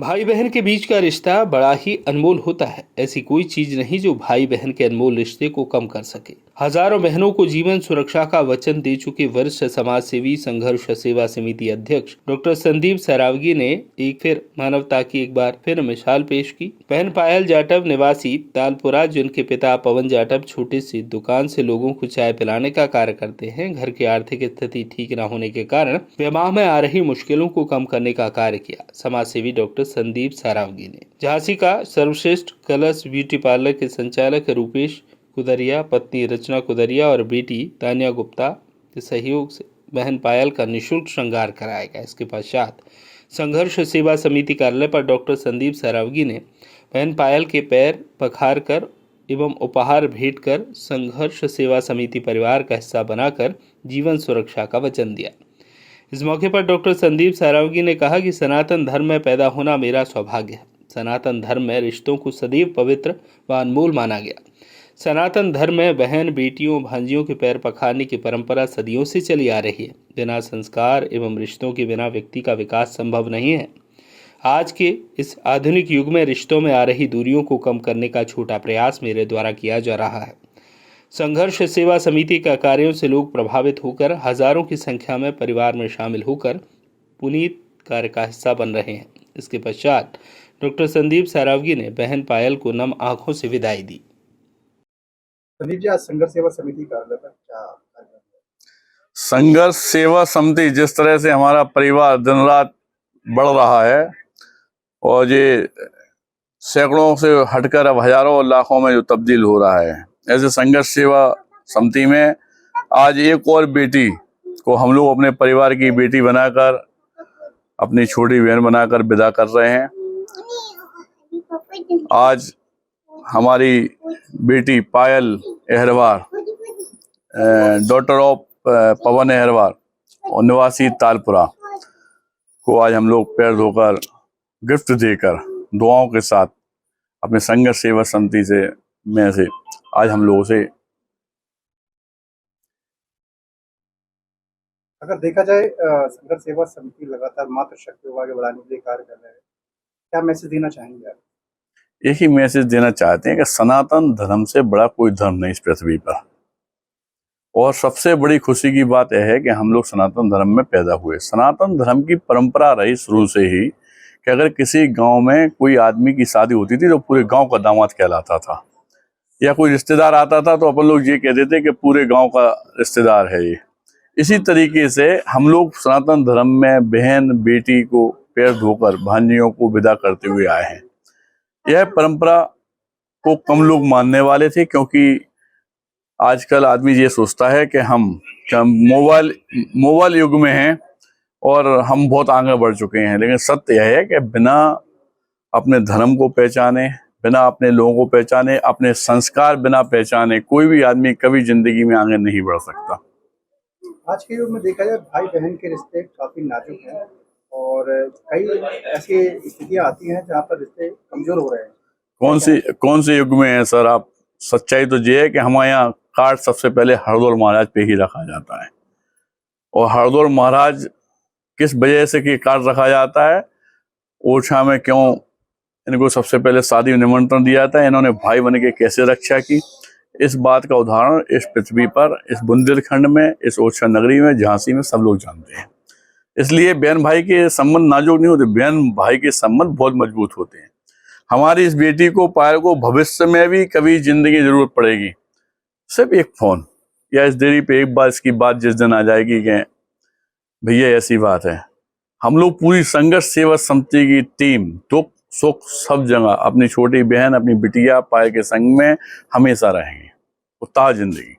भाई बहन के बीच का रिश्ता बड़ा ही अनमोल होता है। ऐसी कोई चीज नहीं जो भाई बहन के अनमोल रिश्ते को कम कर सके। हजारों बहनों को जीवन सुरक्षा का वचन दे चुके वरिष्ठ समाज सेवी संघर्ष सेवा समिति अध्यक्ष डॉक्टर संदीप सरावगी ने एक फिर मानवता की एक बार फिर मिसाल पेश की। बहन पायल जाटव निवासी तालपुरा, जिनके पिता पवन जाटव छोटी सी दुकान से लोगों को चाय पिलाने का कार्य करते हैं, घर की आर्थिक स्थिति ठीक न होने के कारण विवाह में आ रही मुश्किलों को कम करने का कार्य किया। समाज सेवी डॉक्टर संदीप सरावगी ने झांसी का सर्वश्रेष्ठ कलश ब्यूटी पार्लर के संचालक रूपेश कुदरिया, पत्नी रचना कुदरिया और बेटी तानिया गुप्ता के सहयोग से बहन पायल का निःशुल्क श्रृंगार कराया गया। इसके पश्चात संघर्ष सेवा समिति कार्यालय पर डॉक्टर संदीप सरावगी ने बहन पायल के पैर पखार कर एवं उपहार भेंट कर संघर्ष सेवा समिति परिवार का हिस्सा बनाकर जीवन सुरक्षा का वचन दिया। इस मौके पर डॉक्टर संदीप सरावगी ने कहा कि सनातन धर्म में पैदा होना मेरा सौभाग्य है। सनातन धर्म में रिश्तों को सदैव पवित्र व अनमोल माना गया। सनातन धर्म में बहन बेटियों भांजियों के पैर पखारने की परंपरा सदियों से चली आ रही है। बिना संस्कार एवं रिश्तों के बिना व्यक्ति का विकास संभव नहीं है। आज के इस आधुनिक युग में रिश्तों में आ रही दूरियों को कम करने का छोटा प्रयास मेरे द्वारा किया जा रहा है। संघर्ष सेवा समिति का कार्यों से लोग प्रभावित होकर हजारों की संख्या में परिवार में शामिल होकर पुनीत कार्य का हिस्सा बन रहे हैं। इसके पश्चात डॉक्टर संदीप सरावगी ने बहन पायल को नम आंखों से विदाई दी। संदीप जी, आज संघर्ष सेवा समिति कार्यालय पर क्या कार्यक्रम है? संघर्ष सेवा समिति जिस तरह से हमारा परिवार दिन रात बढ़ रहा है और ये सैकड़ों से हटकर अब हजारों और लाखों में जो तब्दील हो रहा है, ऐसे संघर्ष सेवा समिति में आज एक और बेटी को हम लोग अपने परिवार की बेटी बनाकर, अपनी छोटी बहन बनाकर विदा कर रहे हैं। आज हमारी बेटी पायल अहरवार, डॉटर ऑफ पवन अहरवार और निवासी तालपुरा को आज हम लोग पैर धोकर गिफ्ट देकर दुआओं के साथ अपने संघर्ष सेवा समिति से आज हम लोगों से। अगर देखा जाए संघर्ष सेवा समिति लगातार मातृशक्ति को आगे बढ़ाने के लिए कार्य कर रहे हैं, क्या मैसेज देना चाहेंगे आप? एक ही मैसेज देना चाहते हैं कि सनातन धर्म से बड़ा कोई धर्म नहीं इस पृथ्वी पर। और सबसे बड़ी खुशी की बात यह है कि हम लोग सनातन धर्म में पैदा हुए। सनातन धर्म की परंपरा रही शुरू से ही कि अगर किसी गांव में कोई आदमी की शादी होती थी तो पूरे गांव का दामाद कहलाता था, या कोई रिश्तेदार आता था तो अपन लोग ये कहते थे कि पूरे गांव का रिश्तेदार है ये। इसी तरीके से हम लोग सनातन धर्म में बहन बेटी को पैर धोकर भांजियों को विदा करते हुए आए हैं। यह परंपरा को कम लोग मानने वाले थे, क्योंकि आजकल आदमी ये सोचता है कि हम मोबाइल युग में हैं और हम बहुत आगे बढ़ चुके हैं। लेकिन सत्य यह है कि बिना अपने धर्म को पहचाने, बिना अपने लोगों को पहचाने, अपने संस्कार बिना पहचाने कोई भी आदमी कभी जिंदगी में आगे नहीं बढ़ सकता। आज के युग में देखा जाए भाई बहन के रिश्ते काफी नाजुक हैं और कई ऐसी स्थितियां आती हैं जहां पर रिश्ते कमजोर हो रहे हैं। कौन से युग में है सर आप? सच्चाई तो ये है कि हमारे यहाँ कार्ड सबसे पहले हरदौल महाराज पे ही रखा जाता है। और हरदौल महाराज किस वजह से कि कार्ड रखा जाता है, ओरछा में क्यों इनको सबसे पहले शादी निमंत्रण दिया था, इन्होंने भाई बन के कैसे रक्षा की, इस बात का उदाहरण इस पृथ्वी पर, इस बुंदेलखंड में, इस ओरछा नगरी में, झांसी में सब लोग जानते हैं। इसलिए बहन भाई के संबंध नाजुक नहीं होते, बहन भाई के संबंध बहुत मजबूत होते हैं। हमारी इस बेटी को पायल को भविष्य में भी कभी जिंदगी की जरूरत पड़ेगी, सिर्फ एक फोन या इस देरी पे एक बार इसकी बात जिस दिन आ जाएगी कि भैया ऐसी बात है, हम लोग पूरी संघर्ष सेवा समिति की टीम दुख सुख सब जगह अपनी छोटी बहन अपनी बिटिया पायल के संग में हमेशा रहेंगे। उत्ताह जिंदगी।